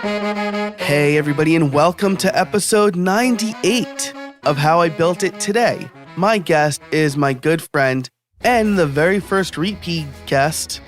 Hey, everybody, and welcome to episode 98 of How I Built It Today. My guest is my good friend and the very first repeat guest,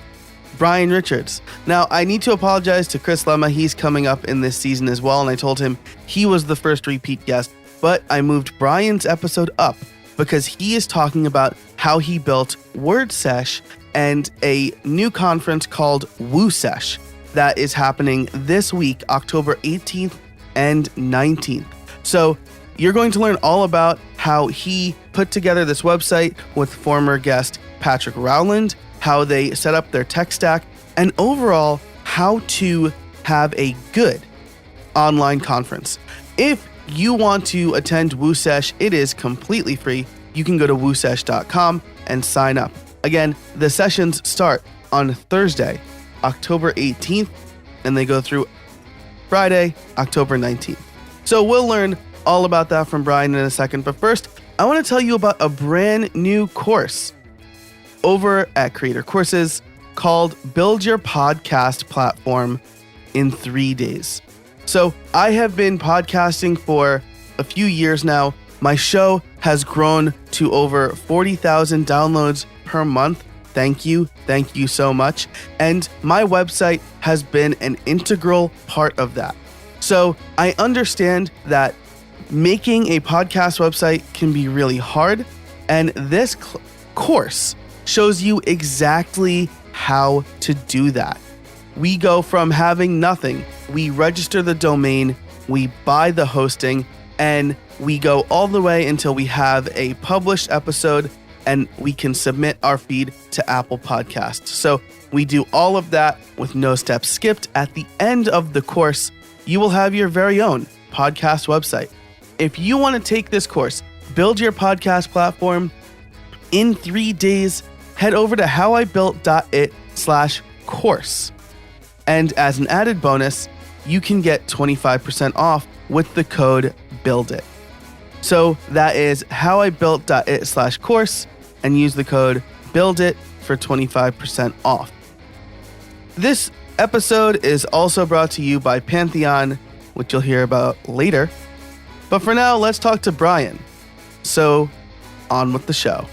Brian Richards. Now, I need to apologize to Chris Lemma. He's coming up in this season as well, and I told him he was the first repeat guest, but I moved Brian's episode up because he is talking about how he built WordSesh and a new conference called WooSesh that is happening this week, October 18th and 19th. So you're going to learn all about how he put together this website with former guest Patrick Rowland, how they set up their tech stack, and overall how to have a good online conference. If you want to attend WooSesh, it is completely free. You can go to WooSesh.com and sign up. Again, the sessions start on Thursday, October 18th, and they go through Friday, October 19th. So we'll learn all about that from Brian in a second. But first, I want to tell you about a brand new course over at Creator Courses called Build Your Podcast Platform in 3 days. So I have been podcasting for a few years now. My show has grown to over 40,000 downloads per month. Thank you so much. And my website has been an integral part of that. So I understand that making a podcast website can be really hard, and this course shows you exactly how to do that. We go from having nothing, we register the domain, we buy the hosting, and we go all the way until we have a published episode and we can submit our feed to Apple Podcasts. So we do all of that with no steps skipped. At the end of the course, you will have your very own podcast website. If you want to take this course, build your podcast platform in 3 days, head over to howibuilt.it/course. And as an added bonus, you can get 25% off with the code BUILDIT. So that is howibuilt.it/course and use the code BUILDIT for 25% off. This episode is also brought to you by Pantheon, which you'll hear about later. But for now, let's talk to Brian. So, on with the show.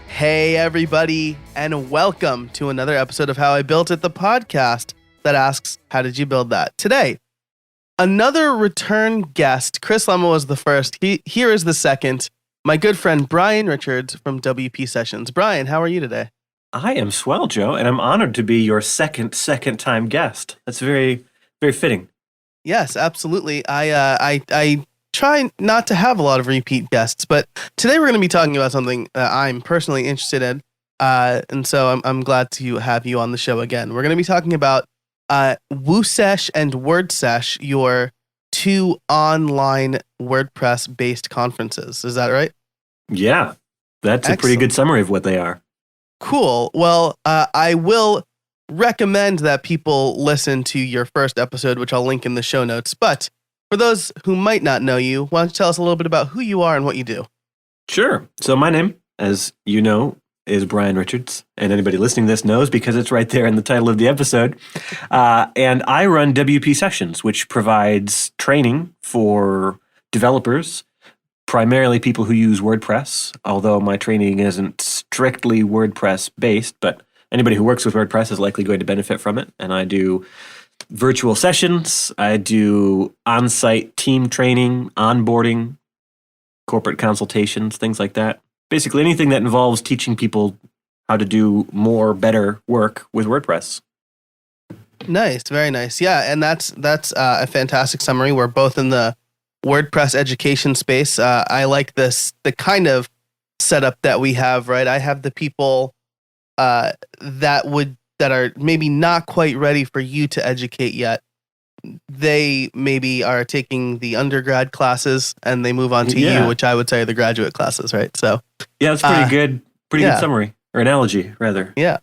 Hey, everybody, and welcome to another episode of How I Built It, the podcast that asks, how did you build that? Today, another return guest. Chris Lemma was the first. Here is the second. My good friend, Brian Richards from WP Sessions. Brian, how are you today? I am swell, Joe, and I'm honored to be your second-time guest. That's very, very fitting. Yes, absolutely. I try not to have a lot of repeat guests, but today we're going to be talking about something that I'm personally interested in, and so I'm glad to have you on the show again. We're going to be talking about WooSesh and WordSesh, your two online WordPress-based conferences. Is that right? Yeah, that's a pretty good summary of what they are. Cool. Well, I will recommend that people listen to your first episode, which I'll link in the show notes. But for those who might not know you, why don't you tell us a little bit about who you are and what you do? Sure. So my name, as you know, is Brian Richards, and anybody listening to this knows because it's right there in the title of the episode. And I run WP Sessions, which provides training for developers, primarily people who use WordPress, although my training isn't strictly WordPress based, but anybody who works with WordPress is likely going to benefit from it. And I do virtual sessions, I do on-site team training, onboarding, corporate consultations, things like that. Basically anything that involves teaching people how to do more, better work with WordPress. Nice, very nice. Yeah, and that's a fantastic summary. We're both in the WordPress education space. I like the kind of setup that we have, right? I have the people that are maybe not quite ready for you to educate yet. They maybe are taking the undergrad classes and they move on to you, which I would say are the graduate classes, right? So yeah, that's pretty good. Pretty good summary or analogy, rather. Yeah.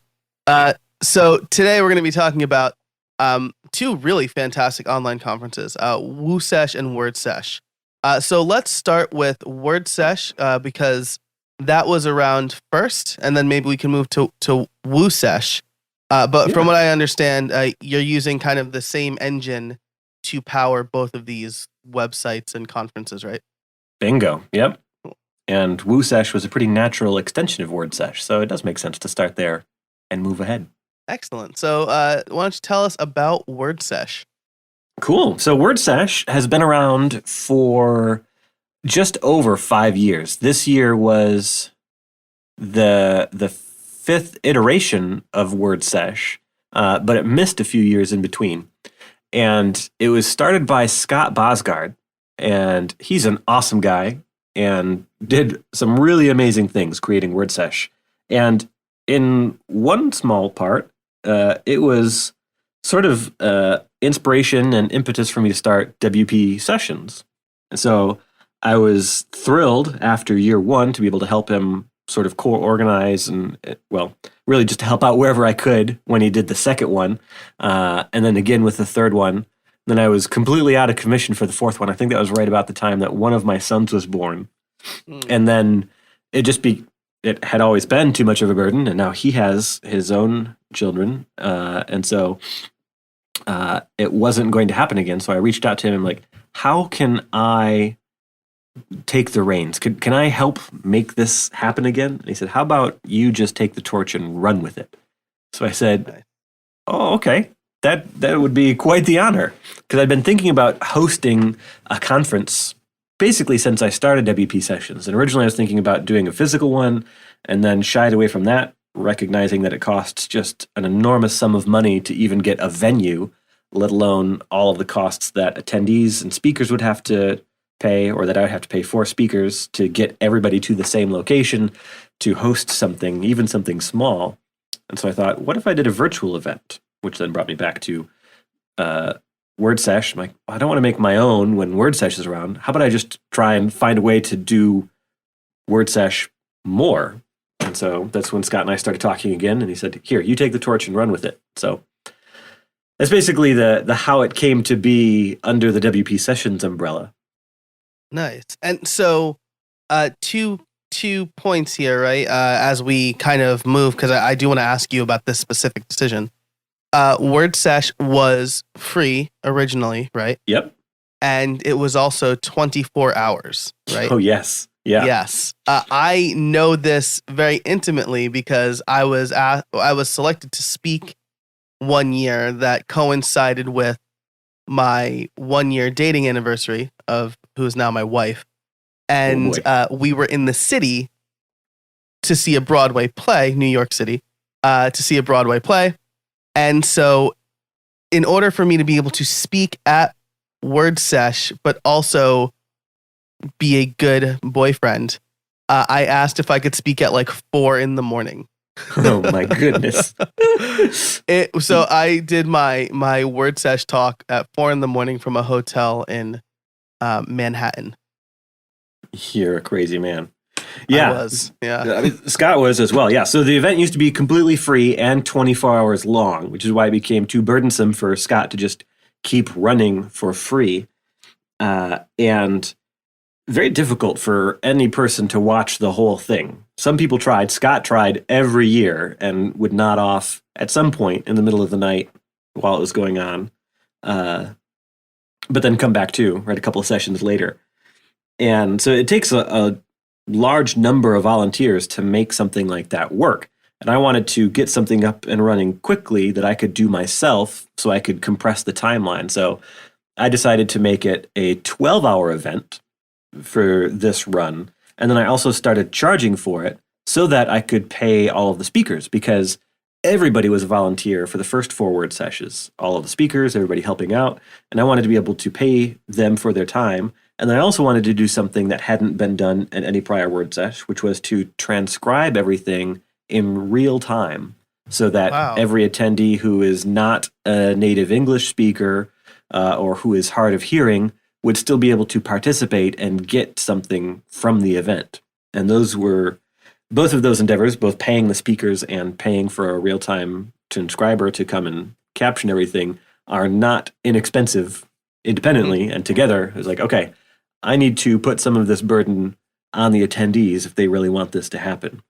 So today we're going to be talking about two really fantastic online conferences, WooSesh and WordSesh. So let's start with WordSesh because that was around first, and then maybe we can move to WooSesh. But from what I understand, you're using kind of the same engine to power both of these websites and conferences, right? Bingo. Yep. Cool. And WooSesh was a pretty natural extension of WordSesh, so it does make sense to start there and move ahead. Excellent. So why don't you tell us about WordSesh? Cool. So WordSesh has been around for just over 5 years. This year was the fifth iteration of WordSesh, but it missed a few years in between. And it was started by Scott Bosgard, and he's an awesome guy and did some really amazing things creating WordSesh. And in one small part, it was sort of inspiration and impetus for me to start WP Sessions. And so I was thrilled after year one to be able to help him sort of co-organize and, well, really just to help out wherever I could when he did the second one. And then again with the third one. Then I was completely out of commission for the fourth one. I think that was right about the time that one of my sons was born. And then it had always been too much of a burden. And now he has his own children. And so it wasn't going to happen again. So I reached out to him and like, how can I take the reins? Can I help make this happen again? And he said, how about you just take the torch and run with it? So I said, oh, okay. That would be quite the honor. Because I've been thinking about hosting a conference basically since I started WP Sessions. And originally I was thinking about doing a physical one and then shied away from that, recognizing that it costs just an enormous sum of money to even get a venue, let alone all of the costs that attendees and speakers would have to pay, or that I would have to pay for speakers to get everybody to the same location to host something, even something small. And so I thought, what if I did a virtual event? Which then brought me back to WordSesh. I'm like, I don't want to make my own when WordSesh is around. How about I just try and find a way to do WordSesh more? And so that's when Scott and I started talking again, and he said, here, you take the torch and run with it. So that's basically the how it came to be under the WP Sessions umbrella. Nice. And so two points here, right? As we kind of move, because I do want to ask you about this specific decision. WordSesh was free originally, right? Yep. And it was also 24 hours, right? Oh, yes. Yeah. Yes. I know this very intimately because I was selected to speak one year that coincided with my 1 year dating anniversary of who is now my wife. And we were in the city to see a Broadway play, New York City, to see a Broadway play. And so in order for me to be able to speak at WordSesh, but also be a good boyfriend, I asked if I could speak at like 4 a.m. Oh my goodness. So I did my WordSesh talk at 4 a.m. from a hotel in Manhattan. You're a crazy man. Yeah. I was. Yeah. I mean, Scott was as well. Yeah. So the event used to be completely free and 24 hours long, which is why it became too burdensome for Scott to just keep running for free. And very difficult for any person to watch the whole thing. Some people tried. Scott tried every year and would nod off at some point in the middle of the night while it was going on. But then come back to, right, a couple of sessions later. And so it takes a large number of volunteers to make something like that work. And I wanted to get something up and running quickly that I could do myself so I could compress the timeline. So I decided to make it a 12-hour event for this run. And then I also started charging for it so that I could pay all of the speakers, because everybody was a volunteer for the first 4 word sessions, all of the speakers, everybody helping out. And I wanted to be able to pay them for their time. And then I also wanted to do something that hadn't been done in any prior WordSesh, which was to transcribe everything in real time so that every attendee who is not a native English speaker or who is hard of hearing would still be able to participate and get something from the event. And those were both of those endeavors, both paying the speakers and paying for a real-time transcriber to come and caption everything, are not inexpensive independently. And together, it was like, okay, I need to put some of this burden on the attendees if they really want this to happen.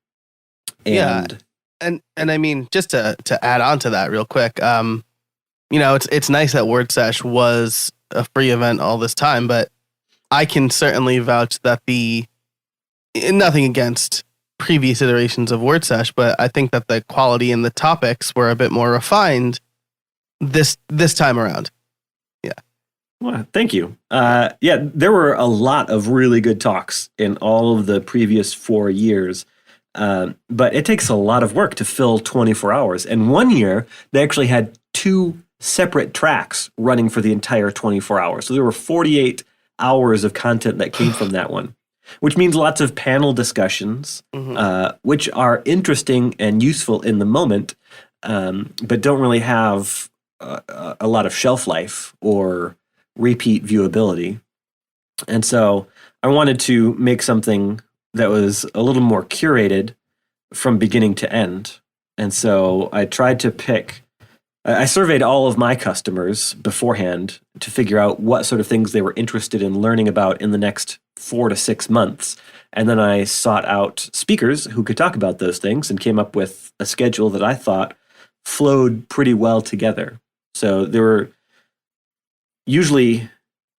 And and I mean, just to add on to that real quick, it's nice that WordSesh was a free event all this time, but I can certainly vouch that nothing against previous iterations of WordSesh, but I think that the quality and the topics were a bit more refined this time around. Yeah. Well, thank you. Yeah, there were a lot of really good talks in all of the previous 4 years. But it takes a lot of work to fill 24 hours. And one year, they actually had 2 separate tracks running for the entire 24 hours. So there were 48 hours of content that came from that one, which means lots of panel discussions, which are interesting and useful in the moment, but don't really have a lot of shelf life or repeat viewability. And so I wanted to make something that was a little more curated from beginning to end. And so I tried to I surveyed all of my customers beforehand to figure out what sort of things they were interested in learning about in the next 4 to 6 months. And then I sought out speakers who could talk about those things and came up with a schedule that I thought flowed pretty well together. So there were usually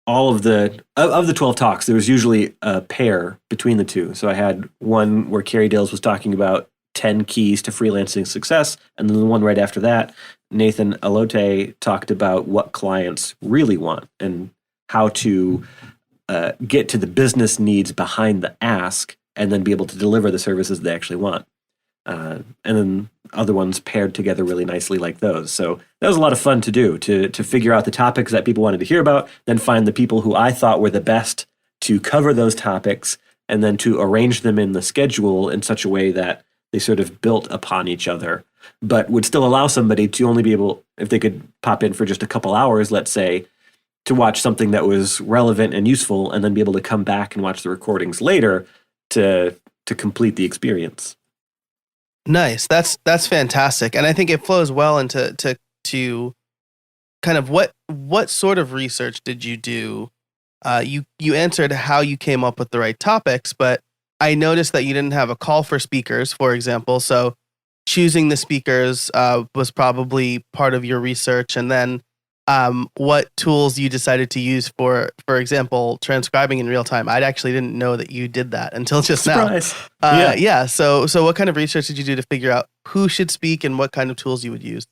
of the 12 talks, there was usually a pair between the two. So I had one where Carrie Dales was talking about 10 keys to freelancing success. And then the one right after that, Nathan Alote talked about what clients really want and how to get to the business needs behind the ask and then be able to deliver the services they actually want. And then other ones paired together really nicely like those. So that was a lot of fun to do, to figure out the topics that people wanted to hear about, then find the people who I thought were the best to cover those topics, and then to arrange them in the schedule in such a way that they sort of built upon each other, but would still allow somebody to only be able, if they could pop in for just a couple hours, let's say, to watch something that was relevant and useful, and then be able to come back and watch the recordings later to complete the experience. Nice. That's fantastic. And I think it flows well into kind of what sort of research did you do? You answered how you came up with the right topics, but I noticed that you didn't have a call for speakers, for example. So choosing the speakers was probably part of your research. And then what tools you decided to use for example, transcribing in real time. I actually didn't know that you did that until just Surprise. now. Yeah. So what kind of research did you do to figure out who should speak and what kind of tools you would use?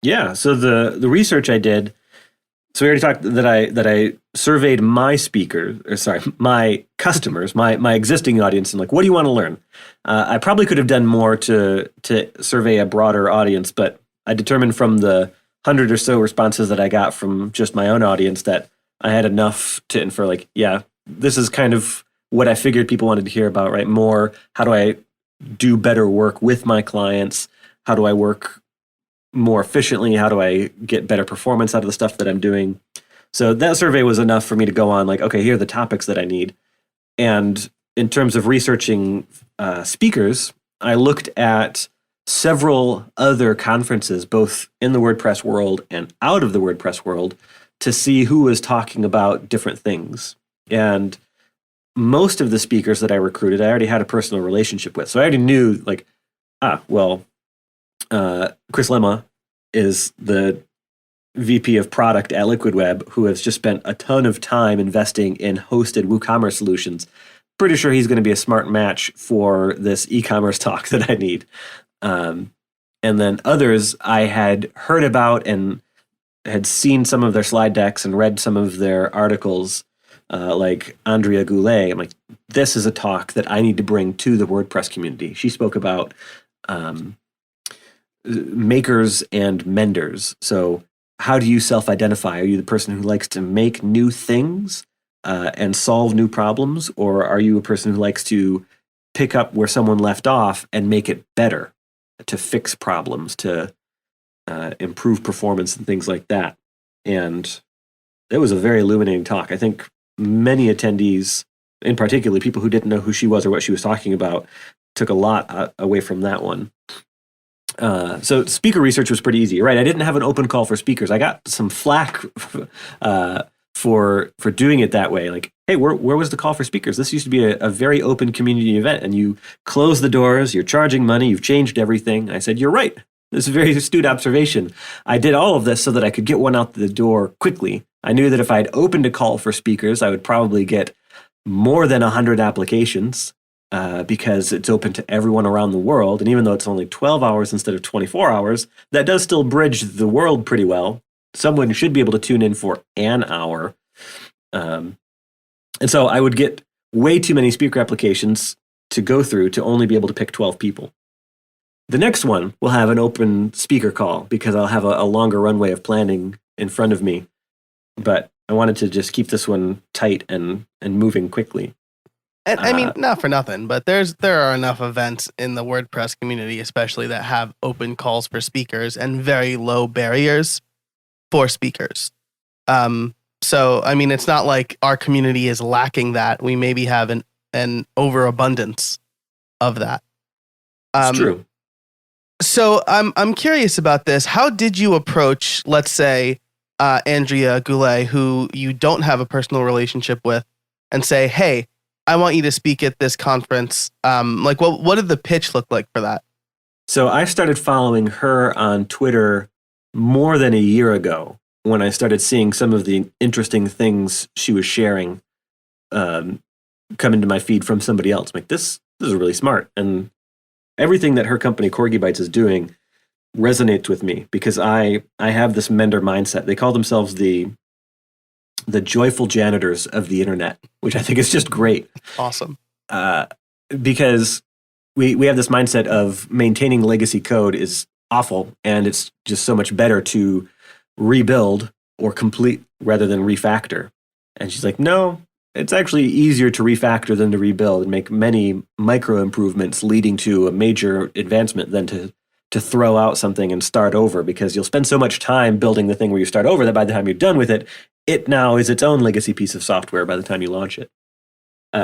Yeah. So the research I did, so we already talked that I surveyed my my customers, my existing audience, and like, what do you want to learn? I probably could have done more to survey a broader audience, but I determined from the 100 or so responses that I got from just my own audience that I had enough to infer, like, yeah, this is kind of what I figured people wanted to hear about, right? More, how do I do better work with my clients? How do I work more efficiently? How do I get better performance out of the stuff that I'm doing? So that survey was enough for me to go on, like, okay, here are the topics that I need. And in terms of researching speakers, I looked at several other conferences, both in the WordPress world and out of the WordPress world, to see who was talking about different things. And most of the speakers that I recruited, I already had a personal relationship with. So I already knew, like, Chris Lemma is the VP of product at Liquid Web, who has just spent a ton of time investing in hosted WooCommerce solutions. Pretty sure he's going to be a smart match for this e-commerce talk that I need. And then others I had heard about and had seen some of their slide decks and read some of their articles, like Andrea Goulet. I'm like, this is a talk that I need to bring to the WordPress community. She spoke about makers and menders. So how do you self-identify? Are you the person who likes to make new things and solve new problems? Or are you a person who likes to pick up where someone left off and make it better, to fix problems, to improve performance and things like that? And it was a very illuminating talk. I think many attendees, in particular people who didn't know who she was or what she was talking about, took a lot away from that one. So speaker research was pretty easy, right? I didn't have an open call for speakers. I got some flack for doing it that way. Like, hey, where was the call for speakers? This used to be a very open community event, and you closed the doors, you're charging money, you've changed everything. I said, you're right. This is a very astute observation. I did all of this so that I could get one out the door quickly I knew that if I'd opened a call for speakers, I would probably get more than 100 applications because it's open to everyone around the world. And even though it's only 12 hours instead of 24 hours, that does still bridge the world pretty well. Someone should be able to tune in for an hour. And so I would get way too many speaker applications to go through to only be able to pick 12 people. The next one will have an open speaker call because I'll have a longer runway of planning in front of me. But I wanted to just keep this one tight and moving quickly. And I mean, not for nothing, but there are enough events in the WordPress community, especially that have open calls for speakers and very low barriers for speakers. So, I mean, it's not like our community is lacking that. We maybe have an overabundance of that. It's true. So I'm curious about this. How did you approach, let's say, Andrea Goulet, who you don't have a personal relationship with, and say, hey, I want you to speak at this conference? What did the pitch look like for that? So I started following her on Twitter more than a year ago when I started seeing some of the interesting things she was sharing come into my feed from somebody else. I'm like, this is really smart. And everything that her company, Corgi Bytes, is doing resonates with me because I have this Mender mindset. They call themselves the joyful janitors of the internet, which I think is just great. Awesome. Because we have this mindset of maintaining legacy code is awful, and it's just so much better to rebuild or complete rather than refactor. And she's like, no, it's actually easier to refactor than to rebuild and make many micro improvements leading to a major advancement than to throw out something and start over, because you'll spend so much time building the thing where you start over that by the time you're done with it, it now is its own legacy piece of software by the time you launch it.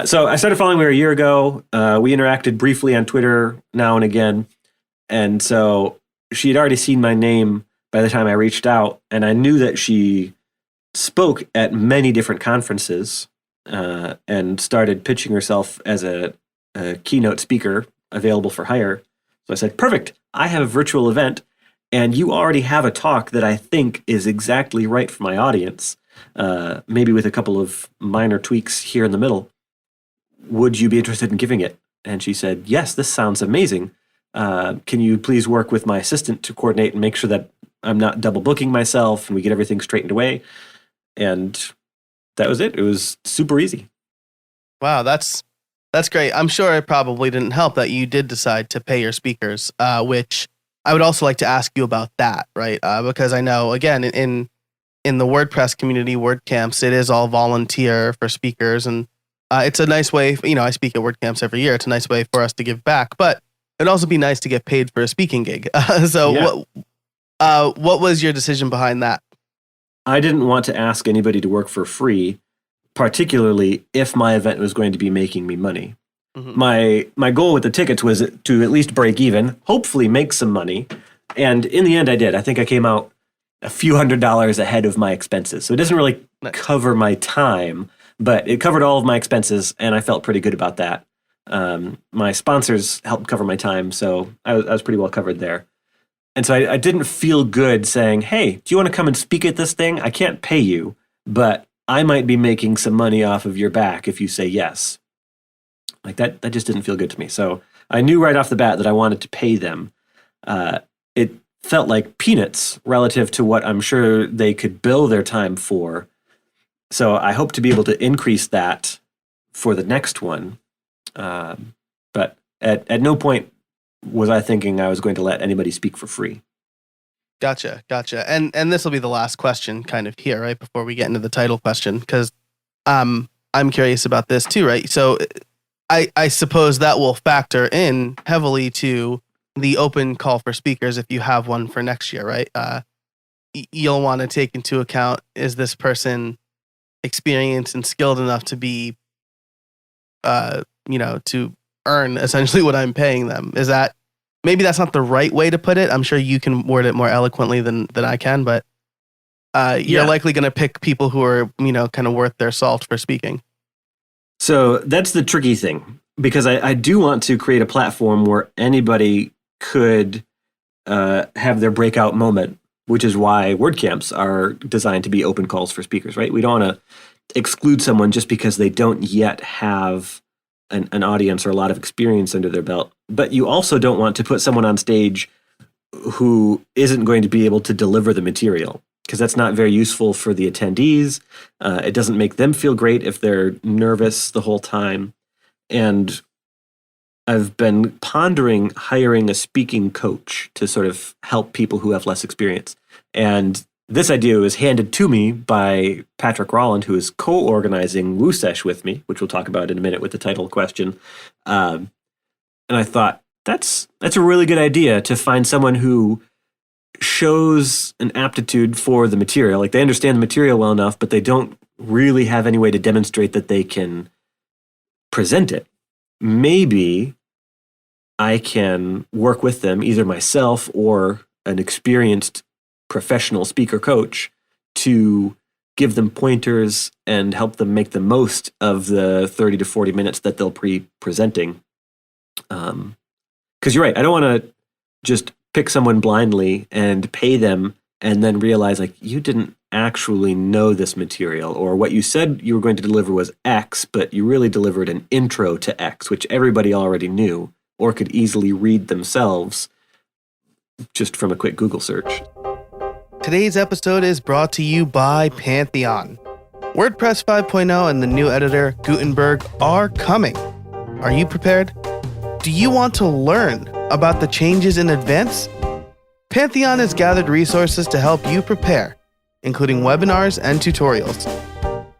So I started following her a year ago. We interacted briefly on Twitter now and again. And so she had already seen my name by the time I reached out. And I knew that she spoke at many different conferences and started pitching herself as a keynote speaker available for hire. So I said, perfect. I have a virtual event, and you already have a talk that I think is exactly right for my audience, maybe with a couple of minor tweaks here in the middle. Would you be interested in giving it? And she said, yes, this sounds amazing. Can you please work with my assistant to coordinate and make sure that I'm not double booking myself and we get everything straightened away? And that was it. It was super easy. Wow, that's great. I'm sure it probably didn't help that you did decide to pay your speakers, which I would also like to ask you about that, right? Because I know, again, in the WordPress community, WordCamps, it is all volunteer for speakers, and it's a nice way. I speak at WordCamps every year. It's a nice way for us to give back, but it'd also be nice to get paid for a speaking gig. What was your decision behind that? I didn't want to ask anybody to work for free, particularly if my event was going to be making me money. Mm-hmm. My goal with the tickets was to at least break even, hopefully make some money. And in the end, I did. I think I came out a few $100s ahead of my expenses. So it doesn't really cover my time, but it covered all of my expenses, and I felt pretty good about that. My sponsors helped cover my time, so I was pretty well covered there. And so I didn't feel good saying, hey, do you want to come and speak at this thing? I can't pay you, but I might be making some money off of your back if you say yes. Like that just didn't feel good to me. So I knew right off the bat that I wanted to pay them. It felt like peanuts relative to what I'm sure they could bill their time for. So I hope to be able to increase that for the next one. But at no point was I thinking I was going to let anybody speak for free. Gotcha. And this will be the last question kind of here, right, before we get into the title question, because I'm curious about this too, right? So I suppose that will factor in heavily to the open call for speakers if you have one for next year, right? You'll want to take into account, is this person experienced and skilled enough to be, to earn essentially what I'm paying them? Is that, maybe that's not the right way to put it. I'm sure you can word it more eloquently than I can, but you're likely going to pick people who are, kind of worth their salt for speaking. So that's the tricky thing, because I do want to create a platform where anybody could have their breakout moment which is why WordCamps are designed to be open calls for speakers, right? We don't want to exclude someone just because they don't yet have an audience or a lot of experience under their belt. But you also don't want to put someone on stage who isn't going to be able to deliver the material, because that's not very useful for the attendees. It doesn't make them feel great if they're nervous the whole time. And I've been pondering hiring a speaking coach to sort of help people who have less experience. And this idea was handed to me by Patrick Rolland, who is co-organizing WooSesh with me, which we'll talk about in a minute with the title question. And I thought, that's a really good idea, to find someone who shows an aptitude for the material. Like, they understand the material well enough, but they don't really have any way to demonstrate that they can present it. Maybe I can work with them, either myself or an experienced professional speaker coach, to give them pointers and help them make the most of the 30 to 40 minutes that they'll be presenting. Because you're right, I don't want to just pick someone blindly and pay them and then realize, like, you didn't actually know this material, or what you said you were going to deliver was X, but you really delivered an intro to X, which everybody already knew or could easily read themselves just from a quick Google search. Today's episode is brought to you by Pantheon. WordPress 5.0 and the new editor, Gutenberg, are coming. Are you prepared? Do you want to learn about the changes in advance? Pantheon has gathered resources to help you prepare, including webinars and tutorials.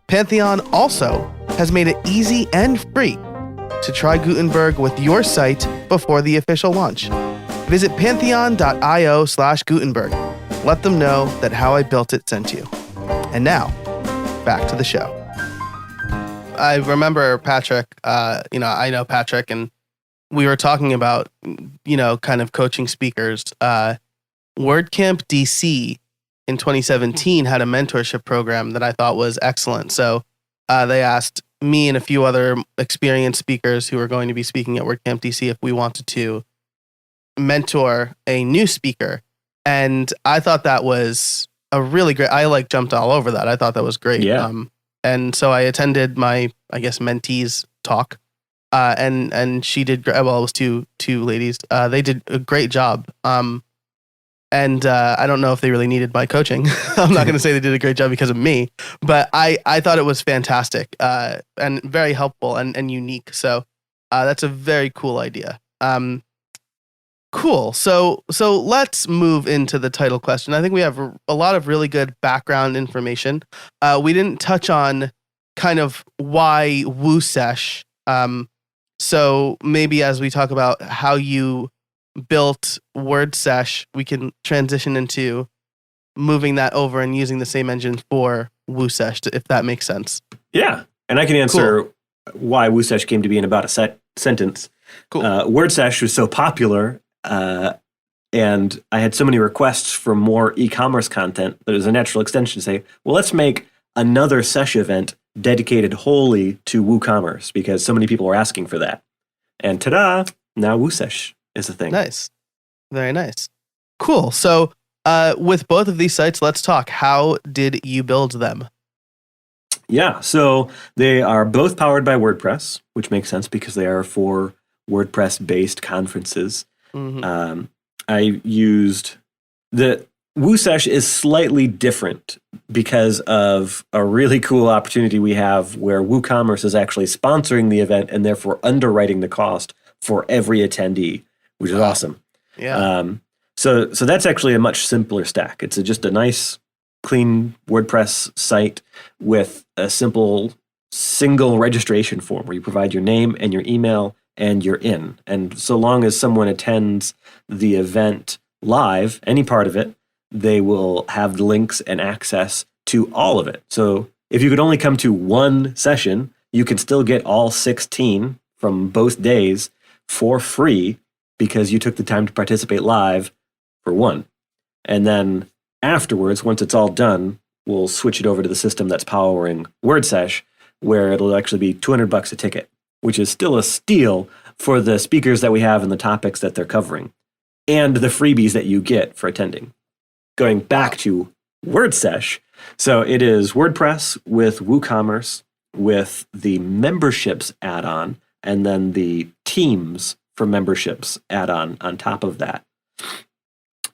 Pantheon also has made it easy and free to try Gutenberg with your site before the official launch. Visit pantheon.io/Gutenberg. Let them know that How I Built It sent you. And now, back to the show. I remember Patrick, I know Patrick, and we were talking about, kind of coaching speakers. WordCamp DC in 2017 had a mentorship program that I thought was excellent. So they asked me and a few other experienced speakers who were going to be speaking at WordCamp DC if we wanted to mentor a new speaker. And I thought that was a really great, I jumped all over that. I thought that was great. Yeah. And so I attended my, mentee's talk. And she did, it was two ladies. They did a great job. And I don't know if they really needed my coaching. I'm not going to say they did a great job because of me, but I thought it was fantastic, and very helpful and unique. So, that's a very cool idea. Cool. So let's move into the title question. I think we have a lot of really good background information. We didn't touch on kind of why WooSesh. So maybe as we talk about how you built WordSesh, we can transition into moving that over and using the same engine for WooSesh, if that makes sense. Yeah. And I can answer why WooSesh came to be in about a sentence. Cool. WordSesh was so popular, and I had so many requests for more e-commerce content that it was a natural extension to say, well, let's make another Sesh event dedicated wholly to WooCommerce, because so many people were asking for that. And ta-da, now WooSesh is a thing. Nice. Very nice. Cool. So with both of these sites, let's talk. How did you build them? Yeah, so they are both powered by WordPress, which makes sense because they are for WordPress-based conferences. Mm-hmm. I used the WooSesh is slightly different because of a really cool opportunity we have where WooCommerce is actually sponsoring the event and therefore underwriting the cost for every attendee, which is awesome. Yeah. So that's actually a much simpler stack. It's just a nice, clean WordPress site with a simple single registration form where you provide your name and your email and you're in. And so long as someone attends the event live, any part of it, they will have links and access to all of it. So if you could only come to one session, you can still get all 16 from both days for free because you took the time to participate live for one. And then afterwards, once it's all done, we'll switch it over to the system that's powering WordSesh, where it'll actually be $200 a ticket, which is still a steal for the speakers that we have and the topics that they're covering, and the freebies that you get for attending. going back to WordSesh. So it is WordPress with WooCommerce with the memberships add-on and then the teams for memberships add-on on top of that.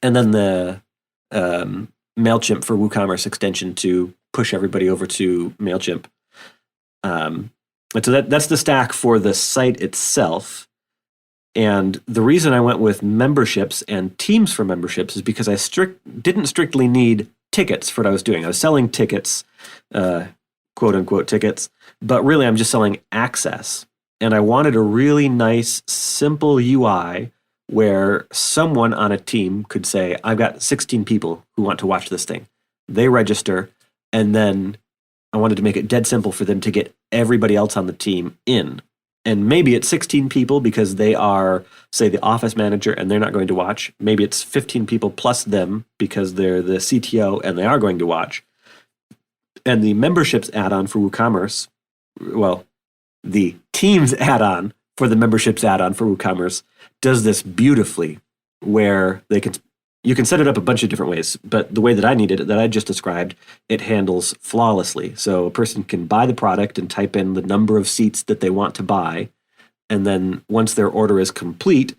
And then the MailChimp for WooCommerce extension to push everybody over to MailChimp. And so that's the stack for the site itself. And the reason I went with memberships and teams for memberships is because I didn't strictly need tickets for what I was doing. I was selling tickets, quote unquote tickets, but really I'm just selling access. And I wanted a really nice, simple UI where someone on a team could say, I've got 16 people who want to watch this thing. They register, and then I wanted to make it dead simple for them to get everybody else on the team in. And maybe it's 16 people because they are, say, the office manager and they're not going to watch. Maybe it's 15 people plus them because they're the CTO and they are going to watch. And the memberships add-on for WooCommerce, well, the Teams add-on for the memberships add-on for WooCommerce does this beautifully, where you can set it up a bunch of different ways, but the way that I needed it, that I just described, it handles flawlessly. So a person can buy the product and type in the number of seats that they want to buy, and then once their order is complete,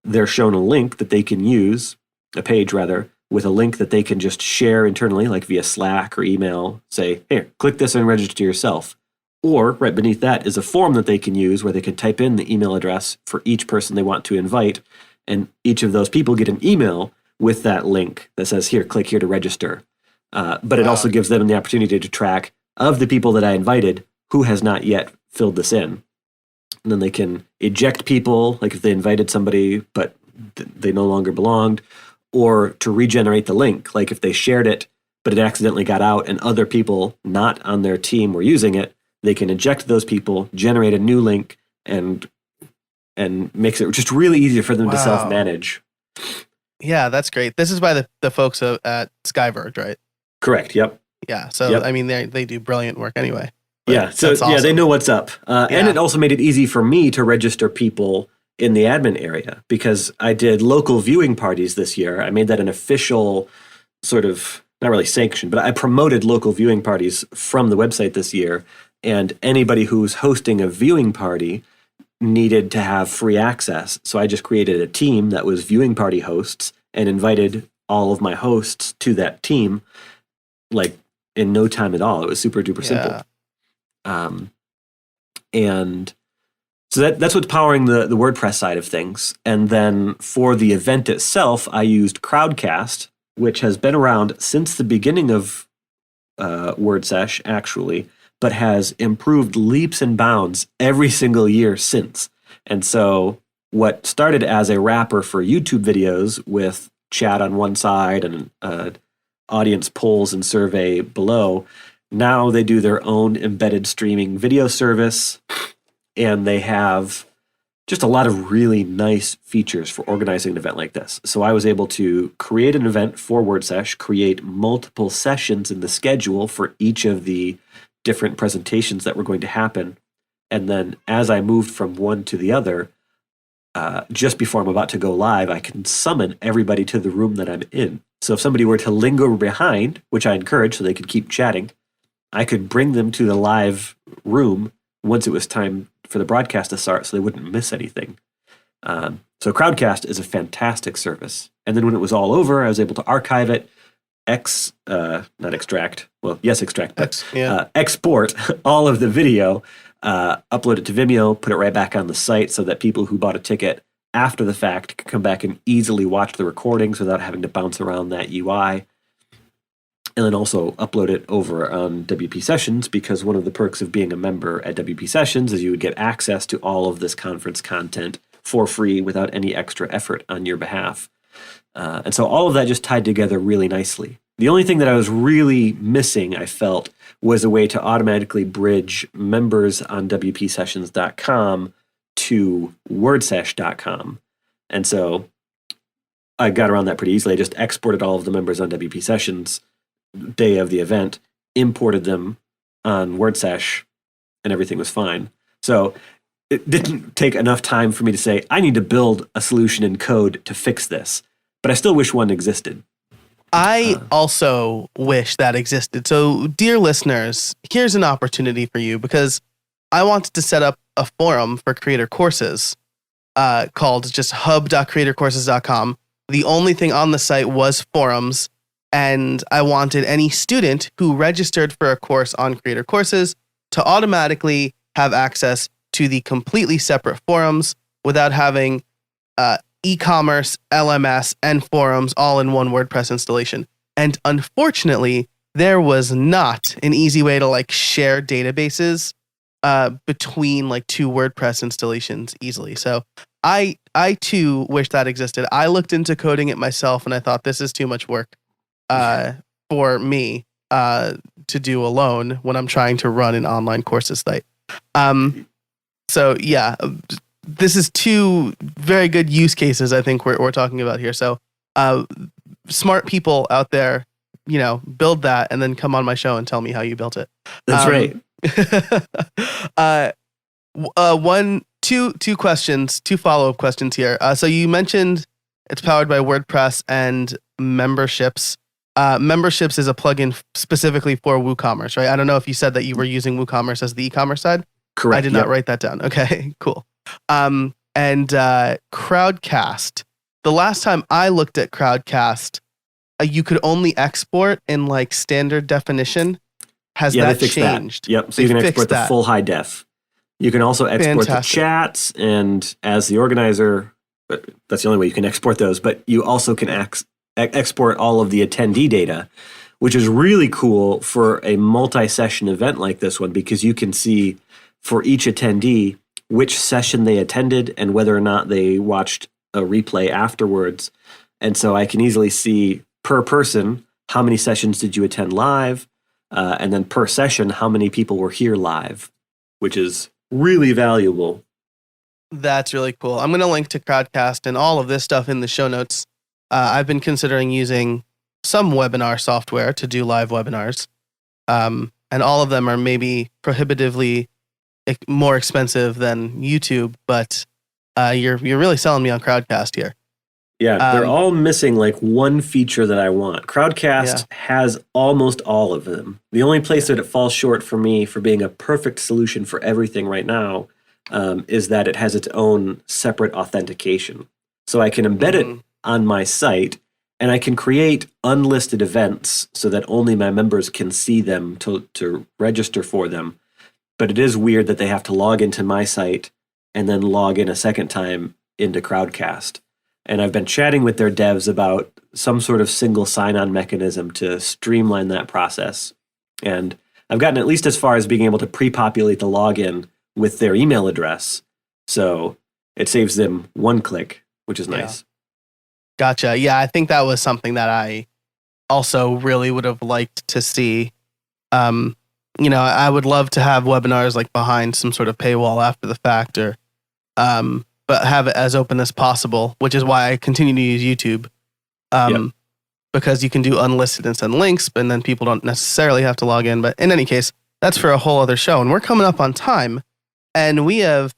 they're shown a link that they can use, a page rather, with a link that they can just share internally, like via Slack or email, say, here, click this and register yourself. Or right beneath that is a form that they can use where they can type in the email address for each person they want to invite, and each of those people get an email with that link that says, here, click here to register. But it also gives them the opportunity to track of the people that I invited who has not yet filled this in. And then they can eject people, like if they invited somebody but they no longer belonged, or to regenerate the link, like if they shared it but it accidentally got out and other people not on their team were using it, they can eject those people, generate a new link, and makes it just really easy for them to self-manage. Yeah, that's great. This is by the folks at Skyverge, right? Correct. Yep. Yeah. So I mean, they do brilliant work anyway. Yeah. So awesome. They know what's up, and it also made it easy for me to register people in the admin area because I did local viewing parties this year. I made that an official sort of not really sanction, but I promoted local viewing parties from the website this year, and anybody who's hosting a viewing party needed to have free access. So I just created a team that was viewing party hosts and invited all of my hosts to that team, like in no time at all. It was super duper simple. And so that's what's powering the WordPress side of things. And then for the event itself, I used Crowdcast, which has been around since the beginning of WordSesh, actually, but has improved leaps and bounds every single year since. And so what started as a wrapper for YouTube videos with chat on one side and audience polls and survey below, now they do their own embedded streaming video service, and they have just a lot of really nice features for organizing an event like this. So I was able to create an event for WordSesh, create multiple sessions in the schedule for each of the different presentations that were going to happen. And then as I moved from one to the other, just before I'm about to go live, I can summon everybody to the room that I'm in. So if somebody were to linger behind, which I encourage so they could keep chatting, I could bring them to the live room once it was time for the broadcast to start so they wouldn't miss anything. So Crowdcast is a fantastic service. And then when it was all over, I was able to archive it, export all of the video, upload it to Vimeo, put it right back on the site so that people who bought a ticket after the fact can come back and easily watch the recordings without having to bounce around that UI. And then also upload it over on WP Sessions, because one of the perks of being a member at WP Sessions is you would get access to all of this conference content for free without any extra effort on your behalf. And so all of that just tied together really nicely. The only thing that I was really missing, I felt, was a way to automatically bridge members on WPSessions.com to WordSesh.com. And so I got around that pretty easily. I just exported all of the members on WP Sessions day of the event, imported them on WordSesh, and everything was fine. So it didn't take enough time for me to say, I need to build a solution in code to fix this. But I still wish one existed. I also wish that existed. So, dear listeners, here's an opportunity for you because I wanted to set up a forum for creator courses called just hub.creatorcourses.com. The only thing on the site was forums, and I wanted any student who registered for a course on Creator Courses to automatically have access to the completely separate forums without having e-commerce, LMS, and forums all in one WordPress installation. And unfortunately, there was not an easy way to like share databases between like two WordPress installations easily. So I too wish that existed. I looked into coding it myself and I thought this is too much work for me to do alone when I'm trying to run an online courses site. So yeah, this is two very good use cases I think we're talking about here. So smart people out there, you know, build that and then come on my show and tell me how you built it. That's right. Two questions, two follow-up questions here. So you mentioned it's powered by WordPress and memberships. Memberships is a plugin specifically for WooCommerce, right? I don't know if you said that you were using WooCommerce as the e-commerce side. Correct. I did not write that down. Okay, cool. And Crowdcast. The last time I looked at Crowdcast, you could only export in like standard definition. Has that changed? That. Yep. So you can export the full high def. You can also export the chats, and as the organizer, that's the only way you can export those, but you also can export all of the attendee data, which is really cool for a multi-session event like this one, because you can see for each attendee which session they attended and whether or not they watched a replay afterwards. And so I can easily see per person, how many sessions did you attend live? And then per session, how many people were here live, which is really valuable. That's really cool. I'm going to link to Crowdcast and all of this stuff in the show notes. I've been considering using some webinar software to do live webinars. And all of them are maybe prohibitively more expensive than YouTube, but you're really selling me on Crowdcast here. Yeah, they're all missing like one feature that I want. Crowdcast has almost all of them. The only place that it falls short for me for being a perfect solution for everything right now is that it has its own separate authentication. So I can embed it on my site, and I can create unlisted events so that only my members can see them to register for them. But it is weird that they have to log into my site and then log in a second time into Crowdcast. And I've been chatting with their devs about some sort of single sign-on mechanism to streamline that process. And I've gotten at least as far as being able to pre-populate the login with their email address. So it saves them one click, which is nice. Gotcha. Yeah, I think that was something that I also really would have liked to see. You know, I would love to have webinars like behind some sort of paywall after the fact, or but have it as open as possible, which is why I continue to use YouTube. Because you can do unlisted and send links, and then people don't necessarily have to log in. But in any case, that's for a whole other show. And we're coming up on time, and we have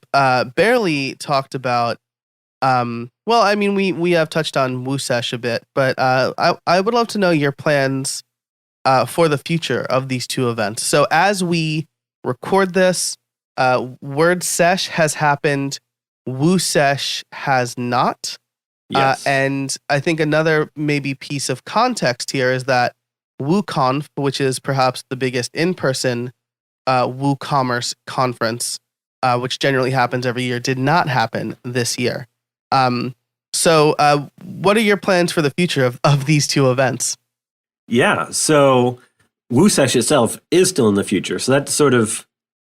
barely talked about, well, I mean, we have touched on WooSesh a bit, but I would love to know your plans for the future of these two events. So as we record this, WordSesh has happened, WooSesh has not. Yes. And I think another maybe piece of context here is that WooConf, which is perhaps the biggest in-person WooCommerce conference, which generally happens every year, did not happen this year. So what are your plans for the future of these two events? Yeah, so WooSesh itself is still in the future. So that's sort of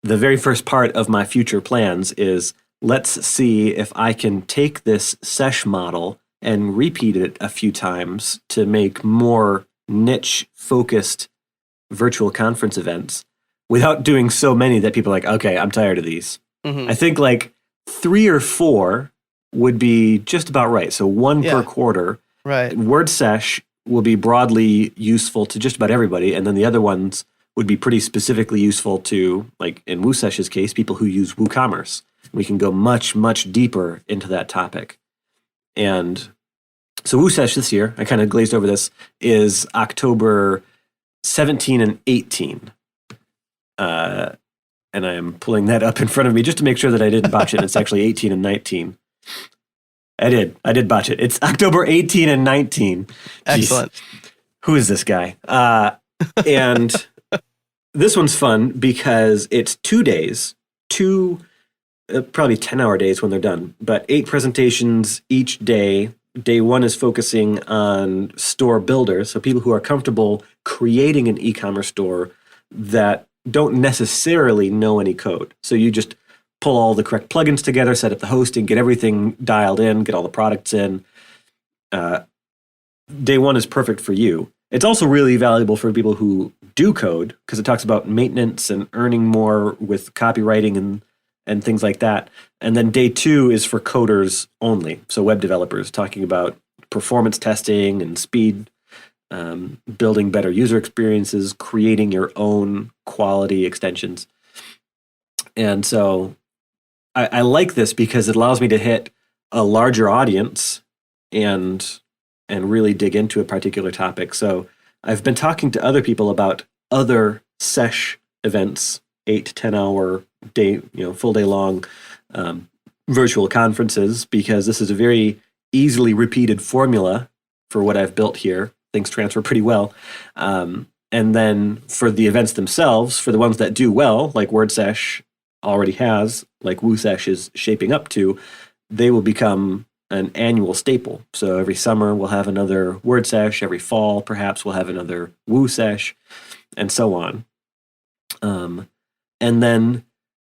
the very first part of my future plans is let's see if I can take this sesh model and repeat it a few times to make more niche-focused virtual conference events without doing so many that people are like, okay, I'm tired of these. I think like 3 or 4 would be just about right. So one per quarter. Right. WordSesh will be broadly useful to just about everybody, and then the other ones would be pretty specifically useful to, like in WooSesh's case, people who use WooCommerce. We can go much, much deeper into that topic. And So WooSesh this year, I kind of glazed over this, is October 17 and 18. And I am pulling that up in front of me just to make sure that I didn't botch it. It's actually 18 and 19. I did botch it. It's October 18 and 19. Excellent. Jeez. Who is this guy? And this one's fun because it's 2 days, probably 10-hour days when they're done, but 8 presentations each day. Day 1 is focusing on store builders, so people who are comfortable creating an e-commerce store that don't necessarily know any code. So you just pull all the correct plugins together, set up the hosting, get everything dialed in, get all the products in. Day 1 is perfect for you. It's also really valuable for people who do code because it talks about maintenance and earning more with copywriting and things like that. And then day 2 is for coders only. So web developers, talking about performance testing and speed, building better user experiences, creating your own quality extensions. And so I like this because it allows me to hit a larger audience and really dig into a particular topic. So I've been talking to other people about other sesh events, 8 to 10 hour day, full day long virtual conferences, because this is a very easily repeated formula for what I've built here. Things transfer pretty well. And then for the events themselves, for the ones that do well, like WordSesh already has, like WooSesh is shaping up to, they will become an annual staple. So every summer we'll have another WordSesh, every fall perhaps we'll have another WooSesh, and so on. And then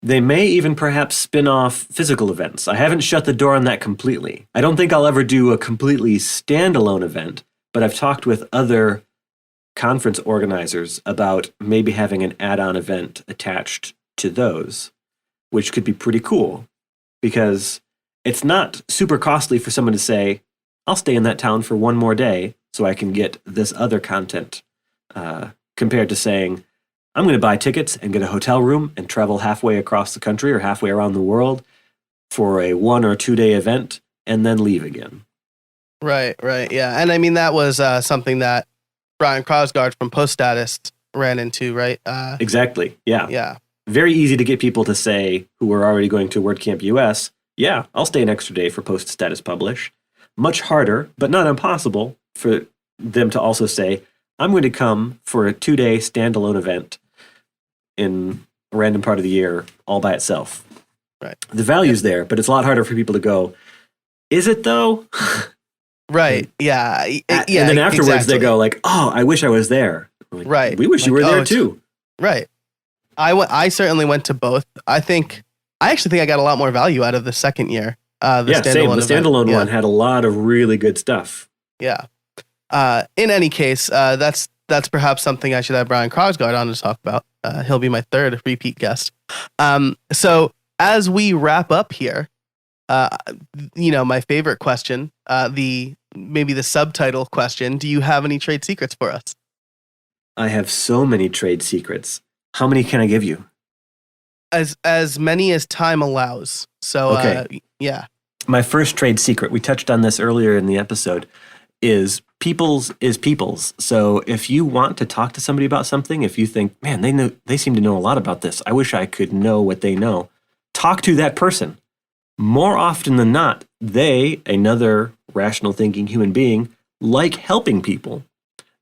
they may even perhaps spin off physical events. I haven't shut the door on that completely. I don't think I'll ever do a completely standalone event, but I've talked with other conference organizers about maybe having an add-on event attached to those, which could be pretty cool because it's not super costly for someone to say, I'll stay in that town for one more day so I can get this other content, compared to saying, I'm going to buy tickets and get a hotel room and travel halfway across the country or halfway around the world for a 1 or 2 day event and then leave again. Right, yeah. And I mean, that was something that Brian Krosgaard from Post Status ran into, right? Exactly, yeah. Yeah. Very easy to get people to say, who are already going to WordCamp US, yeah, I'll stay an extra day for Post Status Publish. Much harder, but not impossible, for them to also say, I'm going to come for a 2-day standalone event in a random part of the year all by itself. Right. The value's there, but it's a lot harder for people to go, is it though? Right. Yeah. And then afterwards exactly. they go like, oh, I wish I was there. Like, right. We wish you were there too. Right. I certainly went to both. I actually think I got a lot more value out of the second year. Same. The standalone one had a lot of really good stuff. Yeah. In any case, that's perhaps something I should have Brian Krosgaard on to talk about. He'll be my 3rd repeat guest. So as we wrap up here, my favorite question, maybe the subtitle question, do you have any trade secrets for us? I have so many trade secrets. How many can I give you? As many as time allows. So, okay. Yeah. My first trade secret, we touched on this earlier in the episode, is people's is people's. So if you want to talk to somebody about something, if you think, man, they seem to know a lot about this, I wish I could know what they know, talk to that person. More often than not, they, another rational thinking human being, like helping people.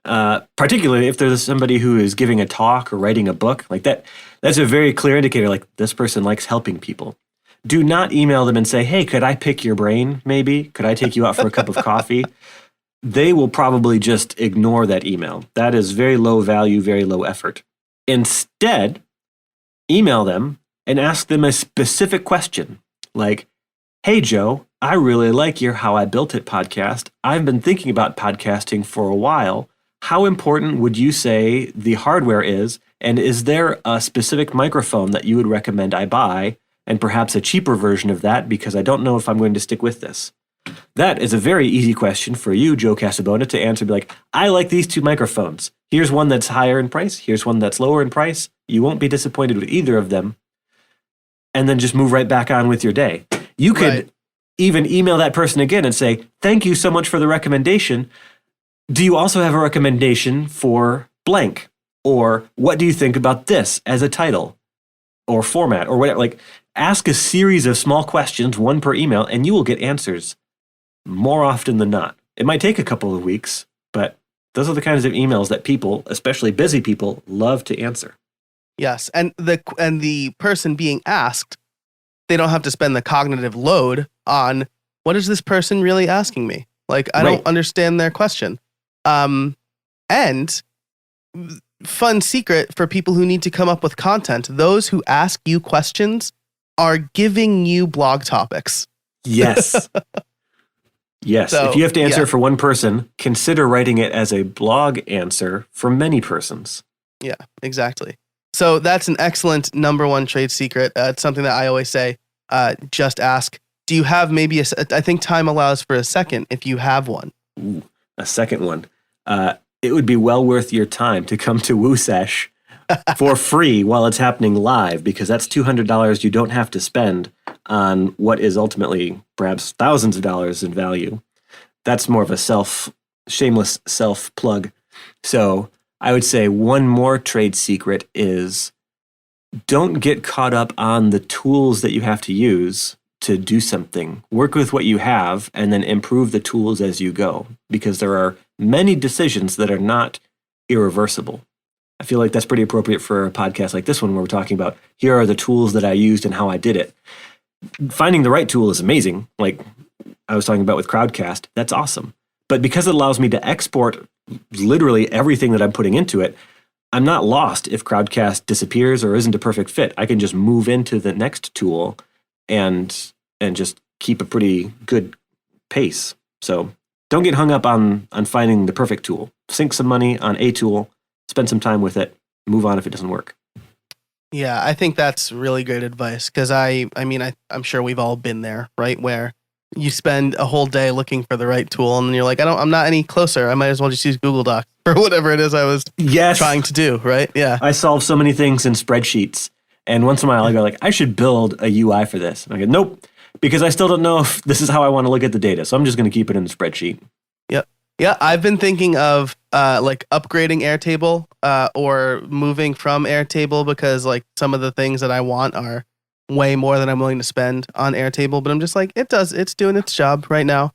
Particularly if there's somebody who is giving a talk or writing a book like that. That's a very clear indicator, like this person likes helping people. Do not email them and say, hey, could I pick your brain maybe? Could I take you out for a cup of coffee? They will probably just ignore that email. That is very low value, very low effort. Instead, email them and ask them a specific question like, hey, Joe, I really like your How I Built It podcast. I've been thinking about podcasting for a while. How important would you say the hardware is? And is there a specific microphone that you would recommend I buy? And perhaps a cheaper version of that because I don't know if I'm going to stick with this. That is a very easy question for you, Joe Casabona, to answer. Be like, I like these 2 microphones. Here's one that's higher in price. Here's one that's lower in price. You won't be disappointed with either of them. And then just move right back on with your day. You could even email that person again and say, thank you so much for the recommendation. Do you also have a recommendation for blank? Or what do you think about this as a title or format or whatever? Like, ask a series of small questions, one per email, and you will get answers more often than not. It might take a couple of weeks, but those are the kinds of emails that people, especially busy people, love to answer. Yes, and the person being asked, they don't have to spend the cognitive load on what is this person really asking me? Like, I don't understand their question. And fun secret for people who need to come up with content, those who ask you questions are giving you blog topics. Yes. Yes. So, if you have to answer for one person, consider writing it as a blog answer for many persons. Yeah, exactly. So that's an excellent number one trade secret. It's something that I always say, just ask. Do you have maybe I think time allows for a second if you have one. Ooh, a second one. It would be well worth your time to come to WooSesh for free while it's happening live, because that's $200 you don't have to spend on what is ultimately perhaps thousands of dollars in value. That's more of a shameless self plug. So I would say one more trade secret is don't get caught up on the tools that you have to use to do something. Work with what you have and then improve the tools as you go, because there are many decisions that are not irreversible. I feel like that's pretty appropriate for a podcast like this one, where we're talking about here are the tools that I used and how I did it. Finding the right tool is amazing. Like I was talking about with Crowdcast, that's awesome. But because it allows me to export literally everything that I'm putting into it, I'm not lost if Crowdcast disappears or isn't a perfect fit. I can just move into the next tool and just keep a pretty good pace. So don't get hung up on finding the perfect tool. Sink some money on a tool, spend some time with it, move on if it doesn't work. Yeah, I think that's really great advice, because I'm sure we've all been there, right? Where you spend a whole day looking for the right tool, and then you're like, I'm not any closer. I might as well just use Google Docs or whatever it is I was trying to do, right? Yeah. I solve so many things in spreadsheets, and once in a while I go like, I should build a UI for this. And I go, nope, because I still don't know if this is how I want to look at the data, so I'm just going to keep it in the spreadsheet. Yep. Yeah, I've been thinking of like upgrading Airtable or moving from Airtable, because like some of the things that I want are way more than I'm willing to spend on Airtable, but I'm just like, it's doing its job right now,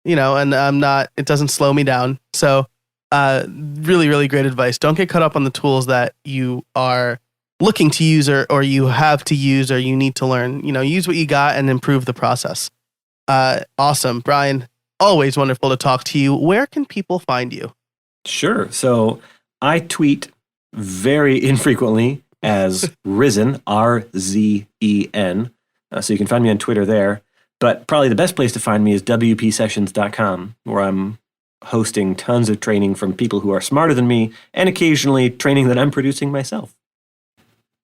and it doesn't slow me down. So really, really great advice. Don't get caught up on the tools that you are looking to use or you have to use or you need to learn. Use what you got and improve the process. Awesome. Brian, always wonderful to talk to you. Where can people find you? Sure. So I tweet very infrequently as Rzen, R-Z-E-N. So you can find me on Twitter there. But probably the best place to find me is WPSessions.com, where I'm hosting tons of training from people who are smarter than me, and occasionally training that I'm producing myself.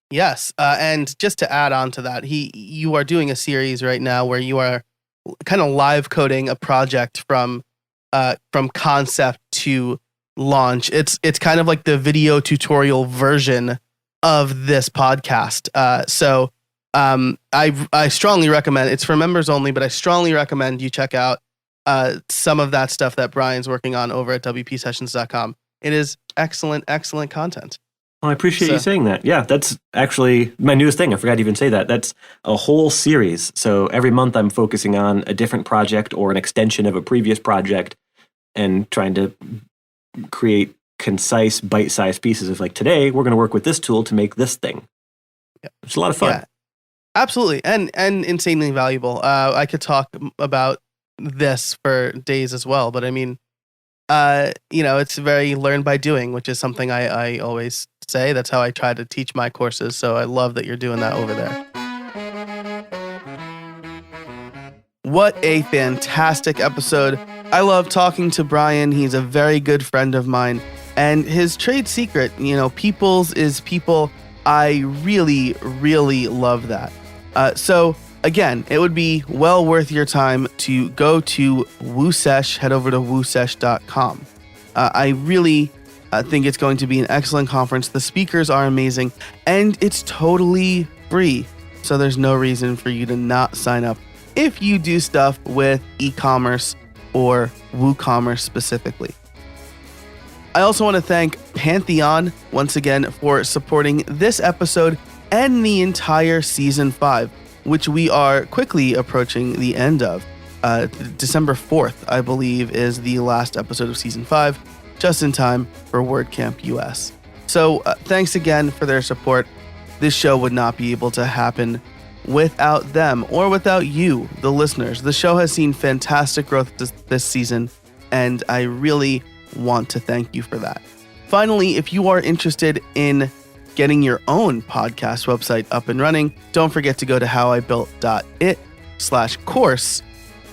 Yes. And just to add on to that, you are doing a series right now where you are kind of live coding a project from concept to launch. It's kind of like the video tutorial version of this podcast. So I strongly recommend, it's for members only, but I strongly recommend you check out some of that stuff that Brian's working on over at WPSessions.com. It is excellent, excellent content. Oh, I appreciate you saying that. Yeah, that's actually my newest thing. I forgot to even say that. That's a whole series. So every month I'm focusing on a different project or an extension of a previous project and trying to create concise, bite-sized pieces of like, today we're going to work with this tool to make this thing. Yeah. It's a lot of fun. Yeah, absolutely. And insanely valuable. I could talk about this for days as well, but I mean, it's very learn by doing, which is something I always say. That's how I try to teach my courses. So I love that you're doing that over there. What a fantastic episode. I love talking to Brian. He's a very good friend of mine. And his trade secret, people's is people. I really, really love that. So again, it would be well worth your time to go to WooSesh, head over to WooSesh.com. I really think it's going to be an excellent conference. The speakers are amazing, and it's totally free. So there's no reason for you to not sign up if you do stuff with e-commerce or WooCommerce specifically. I also want to thank Pantheon once again for supporting this episode and the entire season 5, which we are quickly approaching the end of. December 4th, I believe, is the last episode of season 5, just in time for WordCamp US. So thanks again for their support. This show would not be able to happen without them or without you, the listeners. The show has seen fantastic growth this season, and I really want to thank you for that. Finally, if you are interested in getting your own podcast website up and running, don't forget to go to howibuilt.it/course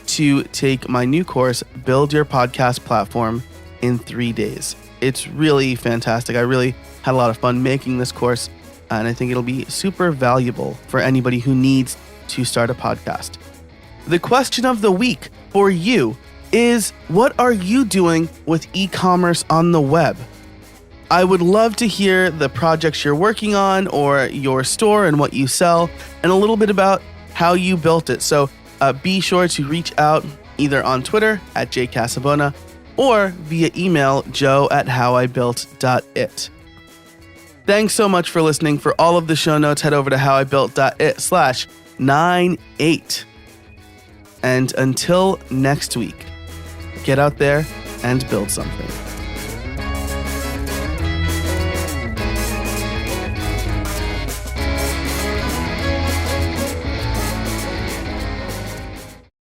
to take my new course, Build Your Podcast Platform in 3 days. It's really fantastic. I really had a lot of fun making this course, and I think it'll be super valuable for anybody who needs to start a podcast. The question of the week for you is, what are you doing with e-commerce on the web? I would love to hear the projects you're working on or your store and what you sell, and a little bit about how you built it. So be sure to reach out either on Twitter @jcasabona or via email joe@howibuilt.it. Thanks so much for listening. For all of the show notes, head over to howibuilt.it/98. And until next week, get out there and build something.